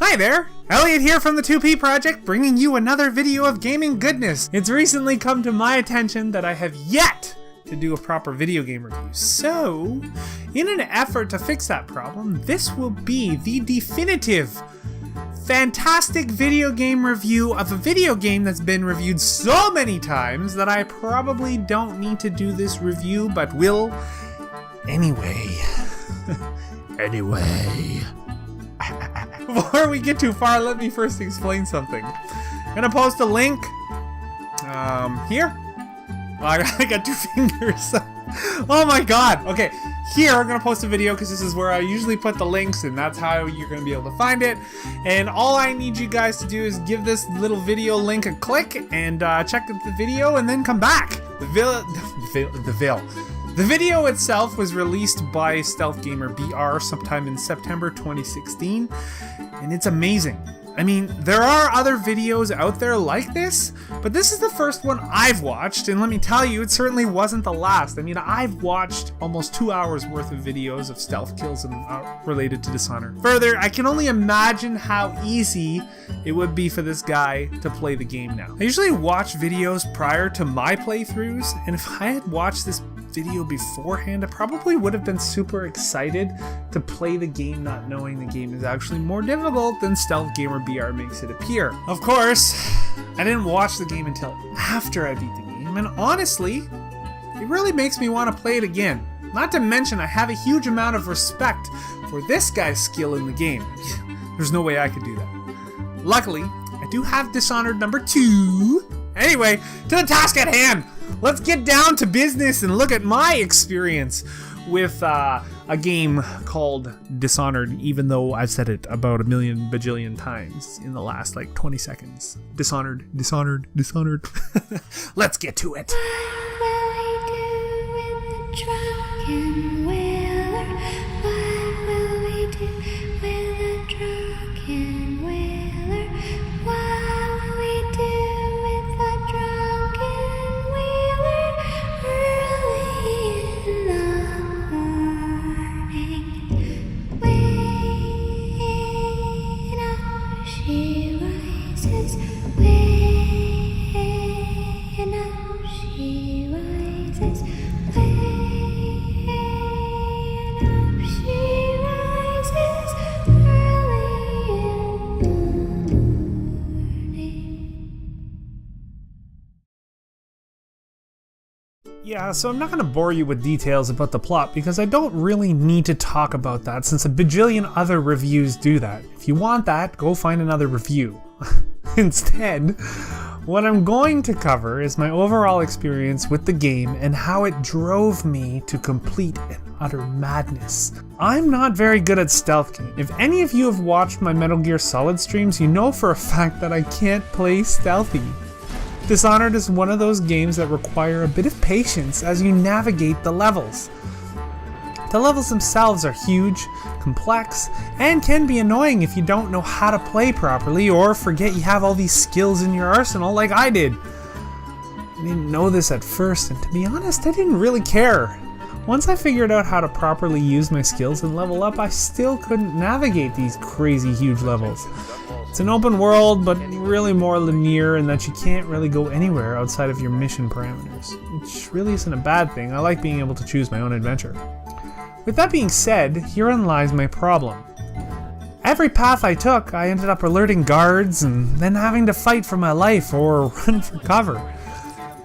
Hi there! Elliot here from the 2P Project, bringing you another video of gaming goodness. It's recently come to my attention that I have yet to do a proper video game review. So, in an effort to fix that problem, this will be the definitive, fantastic video game review of a video game that's been reviewed so many times that I probably don't need to do this review, but will anyway. Anyway. Before we get too far, let me first explain something. I'm gonna post a link here. Oh, I got two fingers. Oh my god. Okay, here I'm gonna post a video because this is where I usually put the links, and that's how you're gonna be able to find it. And all I need you guys to do is give this little video link a click and check the video, and then come back. The video itself was released by Stealth Gamer BR sometime in September 2016, and it's amazing. I mean, there are other videos out there like this, but this is the first one I've watched, and let me tell you, it certainly wasn't the last. I mean, I've watched almost 2 hours worth of videos of stealth kills and related to Dishonored. Further, I can only imagine how easy it would be for this guy to play the game now. I usually watch videos prior to my playthroughs, and if I had watched this video beforehand, I probably would have been super excited to play the game, not knowing the game is actually more difficult than Stealth Gamer BR makes it appear. Of course, I didn't watch the game until after I beat the game, and honestly, it really makes me want to play it again. Not to mention, I have a huge amount of respect for this guy's skill in the game. There's no way I could do that. Luckily, I do have Dishonored number 2. Anyway, to the task at hand. Let's get down to business and look at my experience with a game called Dishonored, even though I've said it about a million bajillion times in the last like 20 seconds. Dishonored, Dishonored, Dishonored. Let's get to it. What will we do with the drunken whaler? What will we do with the drunken whaler? What will we do with the drunken whaler early in the morning? When up she rises, when up she rises, when up she rises early in the morning. Yeah, so I'm not going to bore you with details about the plot because I don't really need to talk about that since a bajillion other reviews do that. If you want that, go find another review. Instead, what I'm going to cover is my overall experience with the game and how it drove me to complete and utter madness. I'm not very good at stealth games. If any of you have watched my Metal Gear Solid streams, you know for a fact that I can't play stealthy. Dishonored is one of those games that require a bit of patience as you navigate the levels. The levels themselves are huge, complex, and can be annoying if you don't know how to play properly or forget you have all these skills in your arsenal like I did. I didn't know this at first, and to be honest, I didn't really care. Once I figured out how to properly use my skills and level up, I still couldn't navigate these crazy huge levels. It's an open world, but really more linear in that you can't really go anywhere outside of your mission parameters, which really isn't a bad thing. I like being able to choose my own adventure. With that being said, herein lies my problem. Every path I took, I ended up alerting guards and then having to fight for my life or run for cover.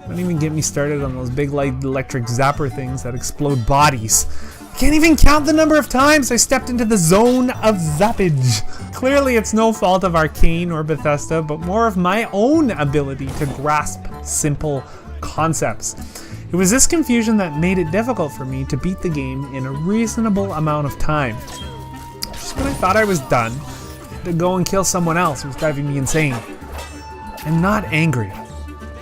Don't even get me started on those big light electric zapper things that explode bodies. I can't even count the number of times I stepped into the zone of zappage. Clearly it's no fault of Arcane or Bethesda, but more of my own ability to grasp simple concepts. It was this confusion that made it difficult for me to beat the game in a reasonable amount of time. Just when I thought I was done, I had to go and kill someone else who was driving me insane. I'm not angry.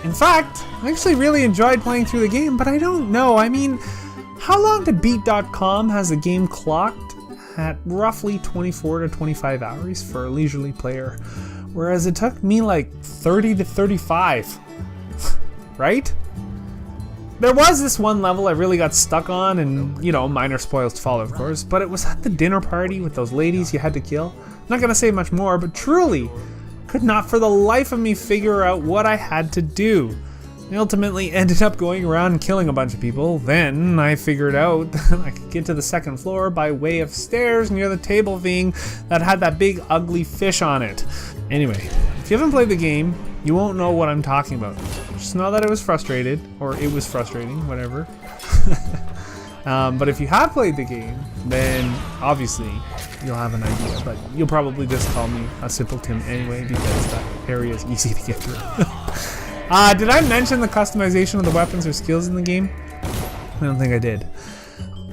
In fact, I actually really enjoyed playing through the game, but I don't know. I mean, how long to beat.com has the game clocked at roughly 24 to 25 hours for a leisurely player, whereas it took me like 30 to 35. Right? There was this one level I really got stuck on, and, you know, minor spoils to follow, of course, but it was at the dinner party with those ladies you had to kill. I'm not gonna say much more, but truly could not for the life of me figure out what I had to do. I ultimately ended up going around and killing a bunch of people. Then I figured out that I could get to the second floor by way of stairs near the table thing that had that big ugly fish on it. Anyway, if you haven't played the game, you won't know what I'm talking about. Just know that it was frustrating, whatever. But if you have played the game, then obviously you'll have an idea. But you'll probably just call me a simpleton anyway, because that area is easy to get through. Did I mention the customization of the weapons or skills in the game? I don't think I did.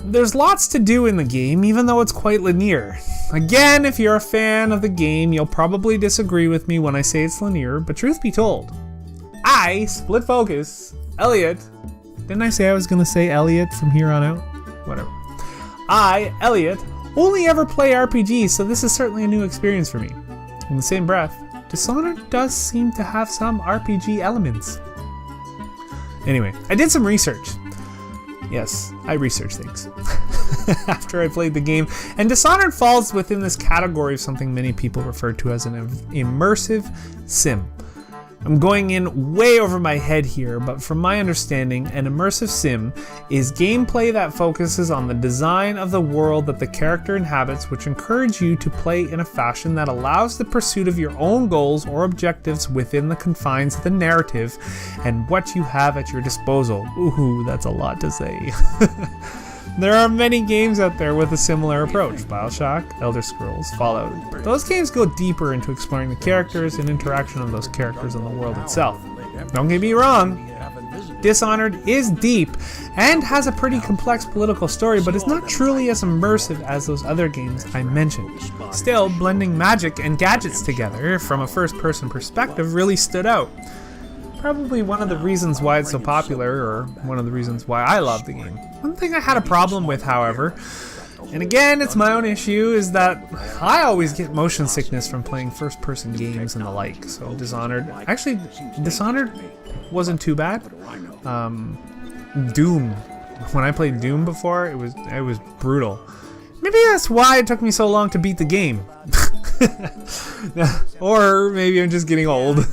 There's lots to do in the game, even though it's quite linear. Again, if you're a fan of the game, you'll probably disagree with me when I say it's linear, but truth be told, I, Split Focus, Elliot, didn't I say I was gonna say Elliot from here on out? Whatever. I, Elliot, only ever play RPGs, so this is certainly a new experience for me. In the same breath, Dishonored does seem to have some RPG elements. Anyway, I did some research. Yes, I research things after I played the game, and Dishonored falls within this category of something many people refer to as an immersive sim. I'm going in way over my head here, but from my understanding, an immersive sim is gameplay that focuses on the design of the world that the character inhabits, which encourage you to play in a fashion that allows the pursuit of your own goals or objectives within the confines of the narrative and what you have at your disposal. Ooh, that's a lot to say. There are many games out there with a similar approach. BioShock, Elder Scrolls, Fallout. Those games go deeper into exploring the characters and interaction of those characters in the world itself. Don't get me wrong, Dishonored is deep and has a pretty complex political story, but is not truly as immersive as those other games I mentioned. Still, blending magic and gadgets together from a first-person perspective really stood out. Probably one of the reasons why it's so popular, or one of the reasons why I love the game. One thing I had a problem with, however, and again, it's my own issue, is that I always get motion sickness from playing first-person games and the like. So Dishonored wasn't too bad. Doom, when I played Doom before, it was brutal. Maybe that's why it took me so long to beat the game. Or maybe I'm just getting old.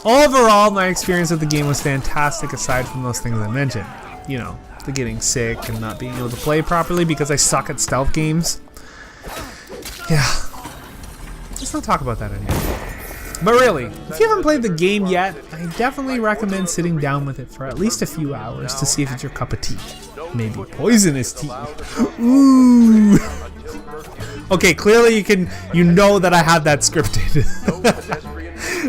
Overall, my experience with the game was fantastic aside from those things I mentioned. You know, the getting sick and not being able to play properly because I suck at stealth games. Yeah. Let's not talk about that anymore. But really, if you haven't played the game yet, I definitely recommend sitting down with it for at least a few hours to see if it's your cup of tea. Maybe poisonous tea. Ooh. Okay, clearly you know that I have that scripted.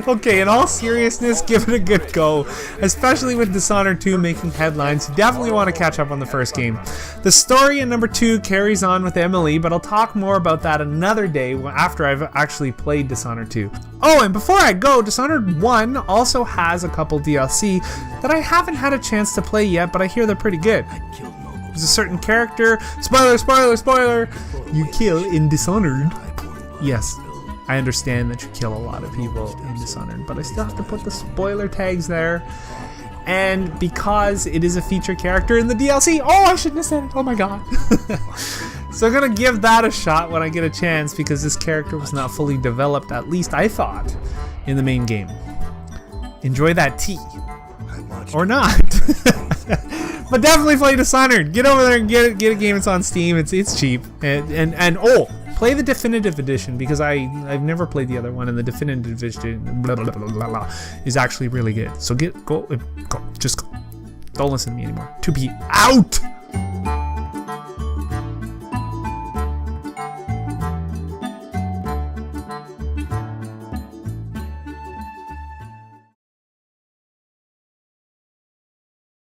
Okay, in all seriousness, give it a good go. Especially with Dishonored 2 making headlines, you definitely want to catch up on the first game. The story in number 2 carries on with Emily, but I'll talk more about that another day after I've actually played Dishonored 2. Oh, and before I go, Dishonored 1 also has a couple DLC that I haven't had a chance to play yet, but I hear they're pretty good. There's a certain character, spoiler, you kill in Dishonored. Yes, I understand that you kill a lot of people in Dishonored, but I still have to put the spoiler tags there. And because it is a feature character in the DLC, oh, I shouldn't have said it, oh my god. So I'm gonna give that a shot when I get a chance, because this character was not fully developed, at least I thought, in the main game. Enjoy that tea. Or not. But definitely play Dishonored. Get over there and get a game. It's on Steam. It's cheap. And oh, play the definitive edition, because I've never played the other one, and the definitive edition is actually really good. So go. Just go. Don't listen to me anymore. 2P out.